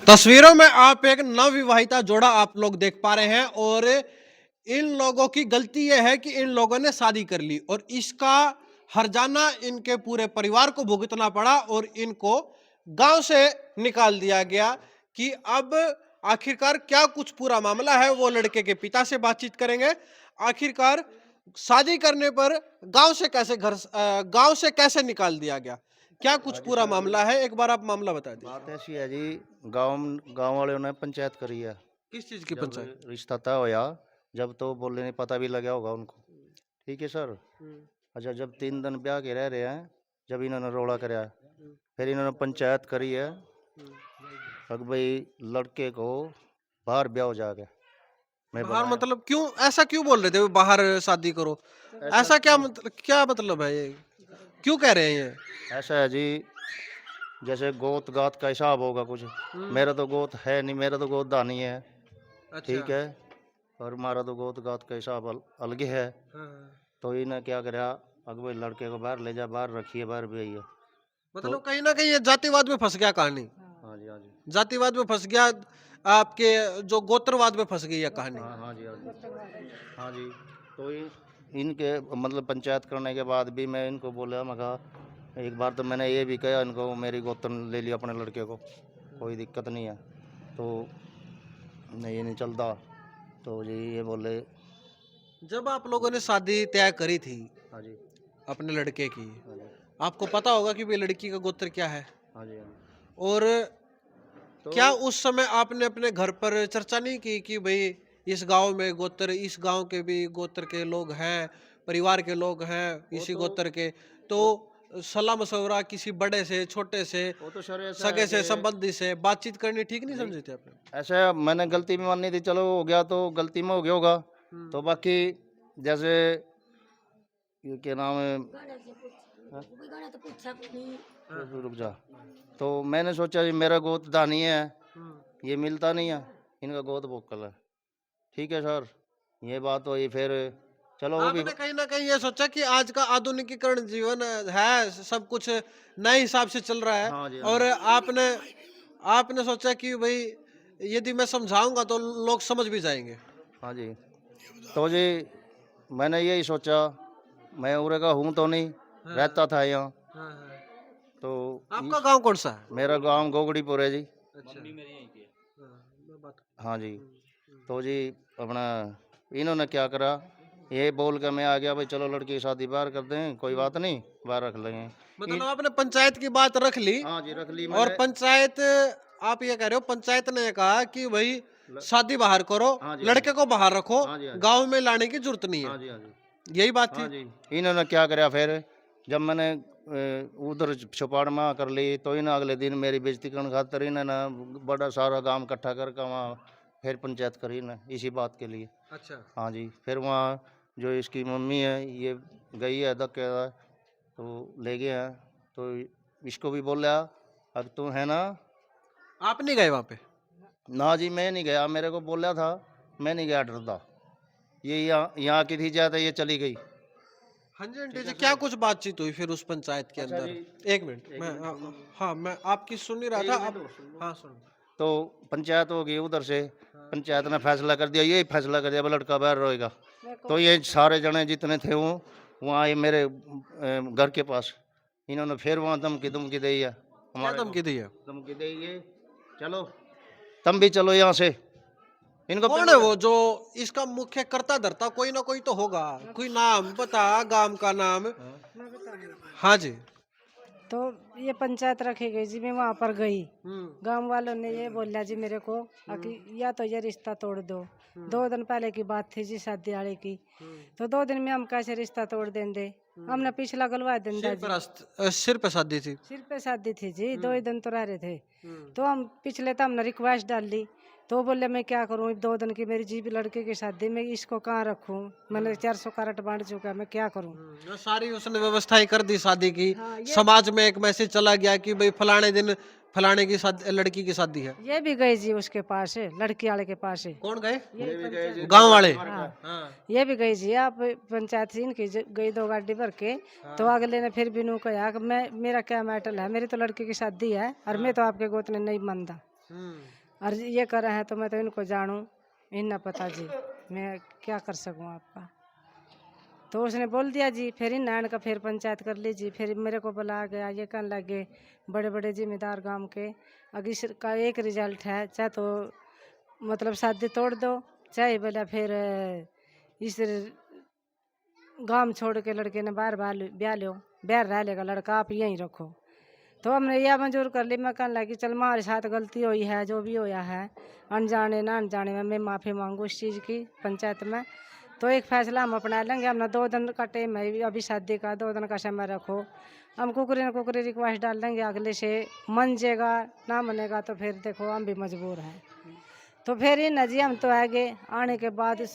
तस्वीरों में आप एक नवविवाहिता जोड़ा आप लोग देख पा रहे हैं और इन लोगों की गलती यह है कि इन लोगों ने शादी कर ली और इसका हर्जाना इनके पूरे परिवार को भुगतना पड़ा और इनको गांव से निकाल दिया गया कि अब आखिरकार क्या कुछ पूरा मामला है वो लड़के के पिता से बातचीत करेंगे। आखिरकार शादी करने पर गांव से कैसे निकाल दिया गया, क्या कुछ हाँ जी पूरा सर जी। मामला है, एक बार आप मामला बता दीजिए। बात ऐसी है जी। गांव गांव वालों ने पंचायत करी है। किस चीज की जब पंचायत? रिश्ता तय होया, जब तो बोलने नहीं पता भी लगा होगा उनको। ठीक है सर। हुँ, अच्छा, जब 3 दिन ब्याह के रह रहे हैं, जब इन्होंने रोड़ा कराया, हुँ, फिर इन्होंने पंचायत करी है। हुँ। अब भाई लड़के को बाहर ब्याह हो जाके मैं बाहर बनाया। मतलब क्यों, ऐसा क्यों बोल रहे थे बाहर शादी करो? ऐसा ऐसा क्या मतलब है ये? क्यों कह रहे हैं ये? ऐसा है जी, जैसे गोत गात का हिसाब होगा कुछ। हुँ, मेरा तो गोत है नहीं, मेरा तो गोद दानी है। अच्छा। ठीक है। और हमारा तो गोत गात का हिसाब अलग ही है। हाँ, हाँ। तो इन्हें क्या करा, अगले लड़के को बाहर ले जा, बाहर रखिए, बाहर भी है। तो मतलब कहीं न कहीं ये जातिवाद में फँस गया कहानी। हाँ जी, हाँ जी। जातिवाद में फँस गया, आपके जो गोत्रवाद में फँस गई ये कहानी। हाँ, हाँ जी, हाँ जी। हाँ जी। तो इनके मतलब पंचायत करने के बाद भी मैं इनको बोला, मैं कहा एक बार तो मैंने ये भी कहा इनको, मेरी गोत्र ले लिया अपने लड़के को, कोई दिक्कत नहीं है। तो नहीं, ये नहीं चलता। तो जी ये बोले। जब आप लोगों ने शादी तय करी थी हाँ जी, अपने लड़के की, हाँ जी, आपको पता होगा कि भई लड़की का गोत्र क्या है? हाँ जी, हाँ जी। और तो क्या उस समय आपने अपने घर पर चर्चा नहीं की कि भाई इस गांव में गोत्र, इस गांव के भी गोत्र के लोग हैं, परिवार के लोग हैं वो इसी तो गोत्र के, तो वो सलाह मशवरा किसी बड़े से, छोटे से, वो तो सर ऐसा है सगे कि से, संबंधी से बातचीत करनी ठीक नहीं नहीं, समझे थे आपने? ऐसा मैंने गलती भी मानी थी, चलो हो गया तो गलती में हो गया होगा। हम्म, तो बाकी जैसे ये क्या नाम है, हाँ? हाँ, रुक जा। तो मैंने सोचा जी मेरा गोद दानी है, हम्म। ये मिलता नहीं है, इनका गोद बोकल है। ठीक है सर। ये बात हुई फिर, चलो वो भी। आपने कहीं ना कहीं ये सोचा कि आज का आधुनिकीकरण जीवन है, सब कुछ नए हिसाब से चल रहा है हाँ जी, हाँ और जी, आपने आपने सोचा कि भाई यदि मैं समझाऊंगा तो लोग समझ भी जाएंगे। हाँ जी। तो जी मैंने यही सोचा, मैं उरे का हूँ तो नहीं, हाँ, रहता था यहाँ। हाँ, हाँ। तो आपका इस गांव कौन सा है? मेरा गांव गोगड़ीपुर है जी। अच्छा। हाँ, मैं बात हाँ जी। हुँ, हुँ। तो जी अपना इन्होंने क्या करा, ये बोल के मैं आ गया भाई चलो लड़की की शादी बाहर कर दें, कोई हुँ। बात नहीं, बाहर रख लेंगे। मतलब इन आपने पंचायत की बात रख ली हाँ जी, रख ली और मैंने। पंचायत, आप ये कह रहे हो पंचायत ने कहा कि भाई ल... शादी बाहर करो, हाँ जी, हाँ जी, लड़के को बाहर रखो, हाँ जी, हाँ जी, गांव में लाने की जरूरत नहीं है। हाँ जी, हाँ जी, यही बात हाँ थी? जी। इन्होंने क्या करा फिर, जब मैंने उधर छुपाड़ में कर ली, तो इन अगले दिन मेरी बेइज्जती करने खातर इन्होंने बड़ा सारा गांव इकट्ठा करके वहाँ फिर पंचायत करी ना इसी बात के लिए। अच्छा। हाँ जी। फिर वहाँ जो इसकी मम्मी है ये गई है धक्के, तो ले गए हैं। तो इसको भी बोला, अब तू है ना। आप नहीं गए वहां पे? ना जी मैं नहीं गया, मेरे को बोला था, मैं नहीं गया, डरता। ये यहाँ की थी ज़्यादा, ये चली गई। हाँ जी आंटी ठीक जी, है क्या सर। कुछ बातचीत हुई फिर उस पंचायत के अच्छा अंदर? जी, एक मिनट, एक मैं मिनट सुन लो। हाँ, मैं आपकी सुन ही रहा था एक मिनट अब। और सुन लो। हाँ सुन। तो पंचायत हो गई उधर से। हाँ, पंचायत ने फैसला कर दिया, यही फैसला कर दिया भाई लड़का बाहर रहेगा। तो ये सारे जने जितने थे वो वहाँ आए मेरे घर के पास। इन्होंने फिर वहाँ धमकी धमकी दी है क्या हमारे को। धमकी दी है? धमकी दी ये, चलो तुम भी चलो यहाँ से। इनको कौन है पहले वो जो इसका मुख्य कर्ता धर्ता? कोई ना कोई तो होगा, कोई नाम बता, गांव का नाम। हाँ, हाँ जी। तो ये पंचायत रखी गई जी, मैं वहाँ पर गई। हम्म, गांव वालों ने ये बोला जी मेरे को कि या तो ये रिश्ता तोड़ दो। 2 दिन पहले की बात थी जी शादी वाले की। तो 2 दिन में हम कैसे रिश्ता तोड़ देंगे? हमने पिछला गलवा देंदा जी। सिर पे शादी थी। सिर पे शादी थी जी, 2 ही दिन तो रह रहे थे। हम्म, तो हम पिछले तो हमने रिक्वेस्ट डाल दी। तो वो बोले मैं क्या करूँ, 2 दिन की मेरी जी लड़के की शादी में इसको कहाँ रखूँ? मैंने 400 कार्ड बांट चुका, मैं क्या करूँ? ये सारी उसने व्यवस्थाएं कर दी शादी की। हाँ, ये समाज में एक मैसेज चला गया कि भाई फलाने दिन फलाने की शादी, लड़की की शादी है। ये भी गई जी उसके पास है, लड़की वाले के पास है। कौन गए? यही भी गए जी, पंचायत। गांव वाले? हाँ, हाँ, ये भी गई जी। आप पंचायत से इनकी गई 2 गाड़ी भर के। तो अगले ने फिर भी नू कहा कि मैं, मेरा क्या मैटर है, मेरी तो लड़की की शादी है और मैं तो आपके गोत ने नहीं मानता। और ये कर रहे हैं तो मैं तो इनको जानूं, इन न पता जी, मैं क्या कर सकूं आपका। तो उसने बोल दिया जी, फिर इन नान का फिर पंचायत कर लीजिए। फिर मेरे को बुला गया, ये कहने लगे बड़े बड़े जिम्मेदार गांव के, अगर इसका एक रिजल्ट है, चाहे तो मतलब शादी तोड़ दो, चाहे बोला फिर इस गांव छोड़ के लड़के ने बाहर ब्याह लो, बाहर रह लेगा लड़का, आप यहीं रखो। तो हमने यह मंजूर कर ली। मैं कहने लगी चल हमारे साथ गलती हुई है, जो भी होया है अनजाने ना अनजाने में, मैं माफ़ी मांगू इस चीज़ की पंचायत में। तो एक फैसला हम अपना लेंगे, अपना 2 दिन का टाइम है अभी शादी का, 2 दिन का समय रखो। हम कुकरी न कुकरी रिक्वेस्ट डाल देंगे, अगले से मन जेगा ना मनेगा तो फिर देखो हम भी मजबूर हैं। तो फिर ही न जी हम तो आगे आने के बाद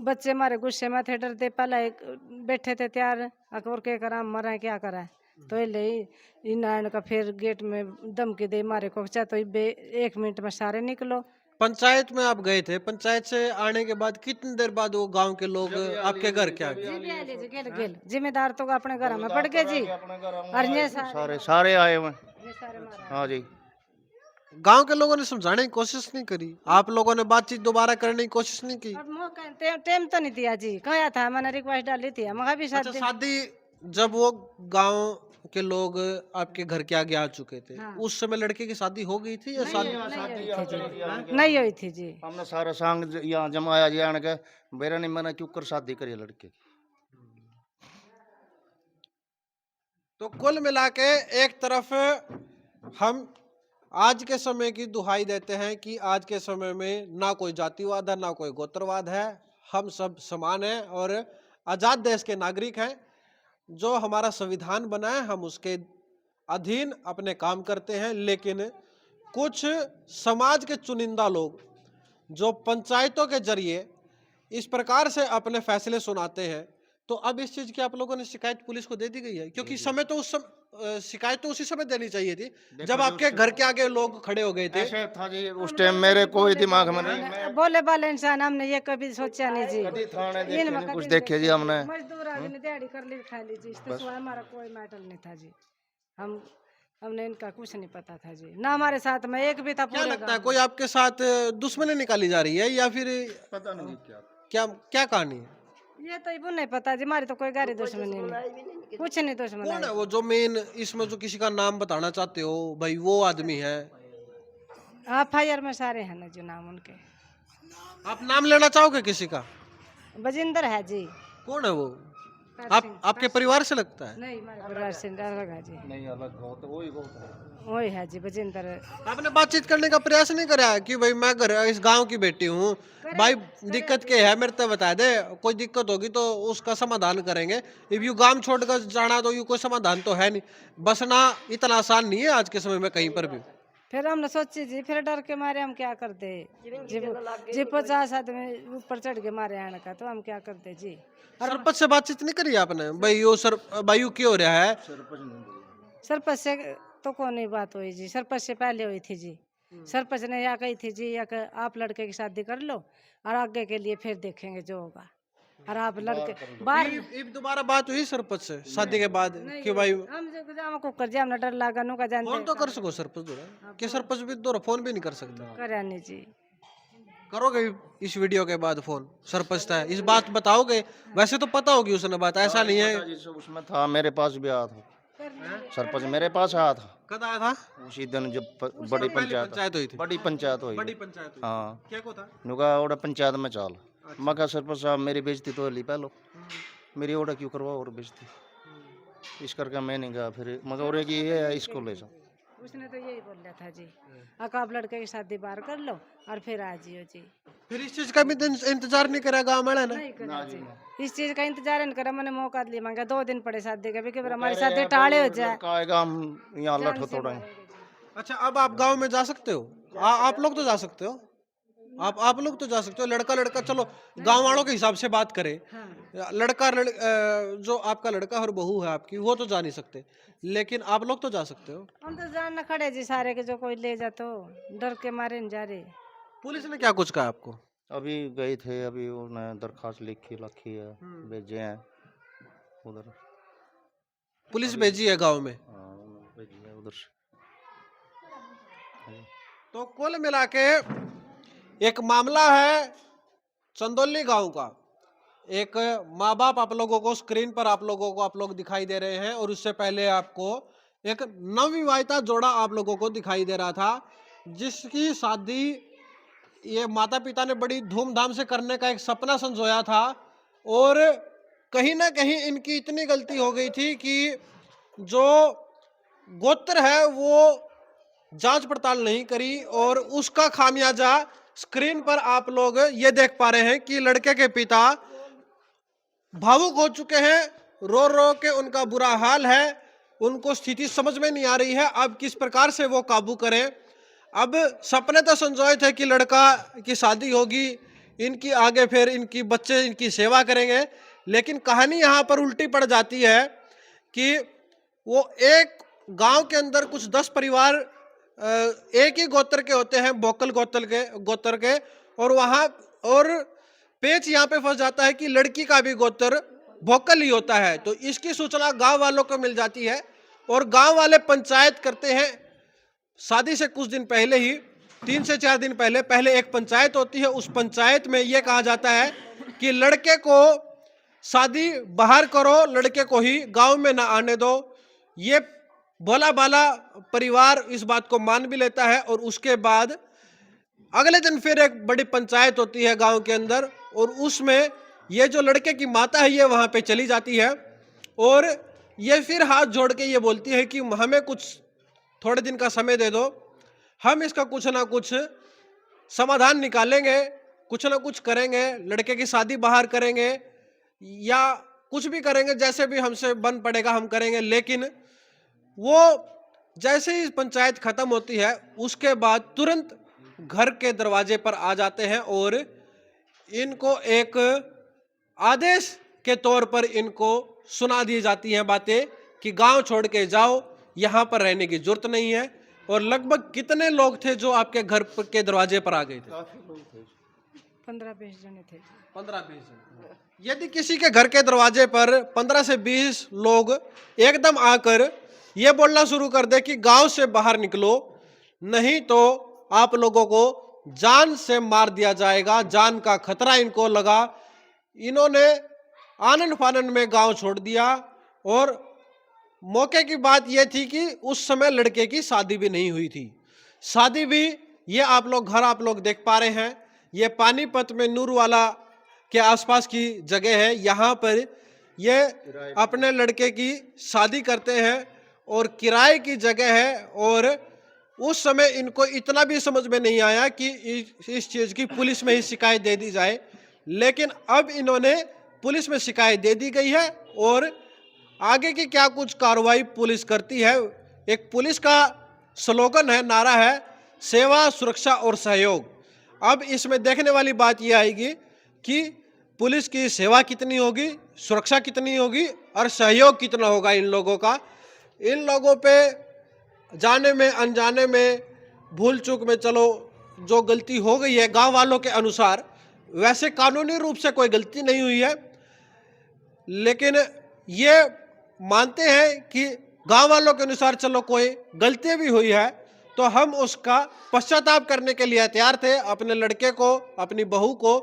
बच्चे हमारे गुस्से में थे, डरते, पहले एक बैठे थे तैयार, अकबर के करा मरा क्या करा। तो ये ले इन आने का फिर गेट में धमकी दे मारे को, चाहे तो 1 मिनट में सारे निकलो। पंचायत में आप गए थे, पंचायत से आने के बाद कितनी देर बाद वो गांव के लोग आपके घर क्या गए? जी भी आ लीजिए, गेल गेल जिम्मेदार तो अपने घर में पड़ गए जी, और ये सारे सारे आए हुए हैं। ये सारे मारा। हाँ जी, गांव के लोगों ने समझाने की कोशिश नहीं करी? आप लोगों ने बातचीत दोबारा करने की कोशिश नहीं की? अब मौका टाइम तो नहीं दिया जी, कहा था मैंने रिक्वेस्ट डाली थी, मगर भी अच्छा, शादी। शादी जब वो गांव के लोग आपके घर के आगे आ चुके थे, हाँ। उस समय लड़के की शादी हो गई थी या शादी? नहीं हुई थी जी। हमने सारा संग यहाँ जमाया जी आने के, मेरा नहीं मैंने क्यों कर शादी करी लड़के की। तो कुल मिला के एक तरफ हम आज के समय की दुहाई देते हैं कि आज के समय में ना कोई जातिवाद है, ना कोई गोत्रवाद है, हम सब समान हैं और आजाद देश के नागरिक हैं। जो हमारा संविधान बना है हम उसके अधीन अपने काम करते हैं, लेकिन कुछ समाज के चुनिंदा लोग जो पंचायतों के जरिए इस प्रकार से अपने फैसले सुनाते हैं, तो अब इस चीज की आप लोगों ने शिकायत पुलिस को दे दी गई है? क्योंकि समय तो शिकायत तो उसी समय देनी चाहिए थी जब आपके घर के आगे लोग खड़े हो गए थे। ऐसे था जी उस टाइम मेरे कोई दिमाग में नहीं, बोले वाले इंसान हमने ये कभी सोचा नहीं जी। कभी थाने देखे इनमें नहीं, कभी कुछ नहीं देखे जी हमने। मजदूर आदमी दिहाड़ी कर ली खा ली जी, इसके सिवा हमारा कोई मैटर नहीं था जी। हमने इनका कुछ नहीं पता था जी, ना हमारे साथ में एक भी था क्या पूरे लगता है गाँव कोई आपके साथ दुश्मनी निकाली जा रही है या फिर पता नहीं क्या। क्या क्या कहानी है? में। ये तो इबू नहीं पता जी, हमारी तो कोई गाड़ी दुश्मनी नहीं, कुछ नहीं दुश्मनी। कौन है वो जो मेन इसमें जो किसी का नाम बताना चाहते हो भाई, वो आदमी है? FIR में सारे हैं ना जो नाम उनके। आप नाम लेना चाहोगे किसी का? बजिंदर है जी। कौन है वो? आपके परिवार से लगता है? नहीं, हमारे परिवार से अलग है जी, नहीं अलग हो तो वही हो वही है जी बजिंदर। आपने बातचीत करने का प्रयास नहीं करा कि भाई मैं घर इस गांव की बेटी हूँ, भाई दिक्कत क्या है मेरे तो बता दे, कोई दिक्कत होगी तो उसका समाधान करेंगे। इफ यू गांव छोड़कर जाना तो यू कोई समाधान तो है नहीं, बसना इतना आसान नहीं है आज के समय में कहीं पर भी। फिर हमने सोची जी, फिर डर के मारे हम क्या करते जी 50 आदमी ऊपर चढ़ के मारे आने का, तो हम क्या करते जी। सरपंच से बातचीत नहीं करी आपने भाई यो सर भाई यू क्यों हो रहा है? सरपंच से तो कोई नहीं बात हुई जी, सरपंच से पहले हुई थी जी। सरपंच ने या कही थी जी, या आप लड़के की शादी कर लो और आगे के लिए फिर देखेंगे जो होगा, और आप लड़के बाहर। इफ दोबारा बात हुई सरपंच से शादी के बाद कि भाई हम जो जाम को कर जाम ना डर लगा नु का जानते फोन तो कर सको सरपंच दोरा कि सरपंच भी दोरा फोन भी नहीं कर सकता? करे नहीं जी। करोगे इस वीडियो के बाद फोन सरपंच था इस बात बताओगे? वैसे तो पता होगी उसने बात, ऐसा नहीं है। उसमें था, मेरे पास भी आया था सरपंच, मेरे पास आया था कब आया था? उसी दिन जब बड़ी पंचायत हुई थी? बड़ी पंचायत हुई। बड़ी पंचायत हुई। हाँ, क्या को था? नुका ओड़ा पंचायत में चाल, मैं कहा सरपंच साहब मेरी बेइज्जती तो ली पहलो, मेरी ओड़ा क्यों करवा और बेइज्जती, इस करके मैं नहीं गया। फिर मगर और की ये है इसको ले जाओ। उसने तो यही बोला था जी, आप लड़के की शादी बाहर कर लो और फिर आ जियो जी। फिर इस चीज का भी इंतजार नहीं करा गाँव वाला ना? नहीं करा जी, इस चीज का इंतजार नहीं करा। मैंने मौका दिया, मांगा 2 दिन पड़े शादी के भी, हमारी शादी टाले हो जाए। आएगा हम यहाँ लठो तोड़ेंगे। अच्छा, अब आप गांव में जा सकते हो? आप लोग तो जा सकते हो, आप लोग तो जा सकते हो। लड़का लड़का चलो गांव वालों के हिसाब से बात करें, जो आपका लड़का और बहू है आपकी वो तो जा नहीं सकते, लेकिन आप लोग तो जा सकते हो। हम तो जानना खड़े जी सारे के, जो कोई ले जा तो डर के मारे नहीं जा रहे। पुलिस ने क्या कुछ कहा आपको? अभी गए थे, अभी उन्होंने दरखास्त लिखी है, भेजे हैं उधर। पुलिस भेजी है गांव में? हाँ, भेजी है उधर से। तो कुल मिला के एक मामला है चंदौली गांव का। एक माँ बाप आप लोगों को स्क्रीन पर आप लोग दिखाई दे रहे हैं, और उससे पहले आपको एक नवविवाहिता जोड़ा आप लोगों को दिखाई दे रहा था, जिसकी शादी ये माता पिता ने बड़ी धूमधाम से करने का एक सपना संजोया था, और कहीं ना कहीं इनकी इतनी गलती हो गई थी कि जो गोत्र है वो जांच पड़ताल नहीं करी, और उसका खामियाजा स्क्रीन पर आप लोग ये देख पा रहे हैं कि लड़के के पिता भावुक हो चुके हैं, रो रो के उनका बुरा हाल है, उनको स्थिति समझ में नहीं आ रही है अब किस प्रकार से वो काबू करें। अब सपने तो संजोए थे कि लड़का की शादी होगी, इनकी आगे फिर इनकी बच्चे इनकी सेवा करेंगे, लेकिन कहानी यहाँ पर उल्टी पड़ जाती है कि वो एक गांव के अंदर कुछ 10 परिवार एक ही गोत्र के होते हैं, बोकल गोत्र के, और वहां और पेच यहाँ पे फंस जाता है कि लड़की का भी गोत्र भोकल ही होता है। तो इसकी सूचना गांव वालों को मिल जाती है, और गांव वाले पंचायत करते हैं। शादी से कुछ दिन पहले ही 3 से 4 दिन पहले एक पंचायत होती है। उस पंचायत में यह कहा जाता है कि लड़के को शादी बाहर करो, लड़के को ही गांव में ना आने दो। ये भोला भाला परिवार इस बात को मान भी लेता है, और उसके बाद अगले दिन फिर एक बड़ी पंचायत होती है गांव के अंदर, और उसमें ये जो लड़के की माता है ये वहां पे चली जाती है, और ये फिर हाथ जोड़ के ये बोलती है कि हमें कुछ थोड़े दिन का समय दे दो, हम इसका कुछ ना कुछ समाधान निकालेंगे, कुछ ना कुछ करेंगे, लड़के की शादी बाहर करेंगे या कुछ भी करेंगे, जैसे भी हमसे बन पड़ेगा हम करेंगे। लेकिन वो जैसे ही पंचायत खत्म होती है उसके बाद तुरंत घर के दरवाजे पर आ जाते हैं, और इनको एक आदेश के तौर पर इनको सुना दी जाती हैं बातें कि गांव छोड़ के जाओ, यहाँ पर रहने की जरूरत नहीं है। और लगभग कितने लोग थे जो आपके घर के दरवाजे पर आ गए थे? 15-20 जने थे। 15-20 जन। यदि किसी के घर के दरवाजे पर 15 से 20 लोग एकदम आकर ये बोलना शुरू कर दे कि गांव से बाहर निकलो, नहीं तो आप लोगों को जान से मार दिया जाएगा, जान का खतरा इनको लगा। इन्होंने आनन फानन में गांव छोड़ दिया, और मौके की बात यह थी कि उस समय लड़के की शादी भी नहीं हुई थी। शादी भी ये आप लोग देख पा रहे हैं, ये पानीपत में नूरवाला के आसपास की जगह है। यहाँ पर ये अपने लड़के की शादी करते हैं, और किराए की जगह है। और उस समय इनको इतना भी समझ में नहीं आया कि इस चीज की पुलिस में ही शिकायत दे दी जाए, लेकिन अब इन्होंने पुलिस में शिकायत दे दी गई है, और आगे की क्या कुछ कार्रवाई पुलिस करती है। एक पुलिस का स्लोगन है, नारा है, सेवा सुरक्षा और सहयोग। अब इसमें देखने वाली बात यह आएगी कि पुलिस की सेवा कितनी होगी, सुरक्षा कितनी होगी, और सहयोग कितना होगा इन लोगों का। इन लोगों पे जाने में अनजाने में भूल चूक में चलो जो गलती हो गई है गांव वालों के अनुसार, वैसे कानूनी रूप से कोई गलती नहीं हुई है, लेकिन ये मानते हैं कि गांव वालों के अनुसार चलो कोई गलती भी हुई है तो हम उसका पश्चाताप करने के लिए तैयार थे, अपने लड़के को अपनी बहू को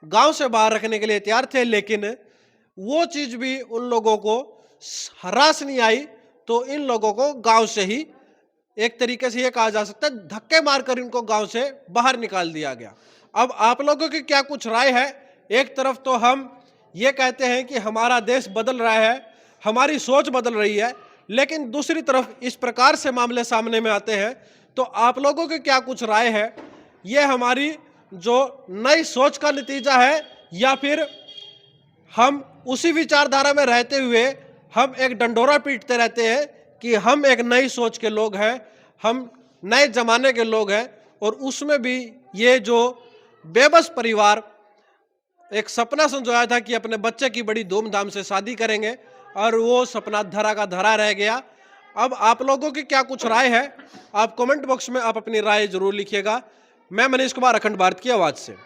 गांव से बाहर रखने के लिए तैयार थे। लेकिन वो चीज भी उन लोगों को हरास नहीं आई, तो इन लोगों को गांव से ही एक तरीके से ये कहा जा सकता है धक्के मारकर इनको गांव से बाहर निकाल दिया गया। अब आप लोगों की क्या कुछ राय है? एक तरफ तो हम ये कहते हैं कि हमारा देश बदल रहा है, हमारी सोच बदल रही है, लेकिन दूसरी तरफ इस प्रकार से मामले सामने में आते हैं, तो आप लोगों की क्या कुछ राय है? ये हमारी जो नई सोच का नतीजा है, या फिर हम उसी विचारधारा में रहते हुए हम एक डंडोरा पीटते रहते हैं कि हम एक नई सोच के लोग हैं, हम नए जमाने के लोग हैं, और उसमें भी ये जो बेबस परिवार एक सपना संजोया था कि अपने बच्चे की बड़ी धूमधाम से शादी करेंगे, और वो सपना धरा का धरा रह गया। अब आप लोगों की क्या कुछ राय है? आप कमेंट बॉक्स में आप अपनी राय जरूर लिखिएगा। मैं मनीष कुमार, अखंड भारत की आवाज से।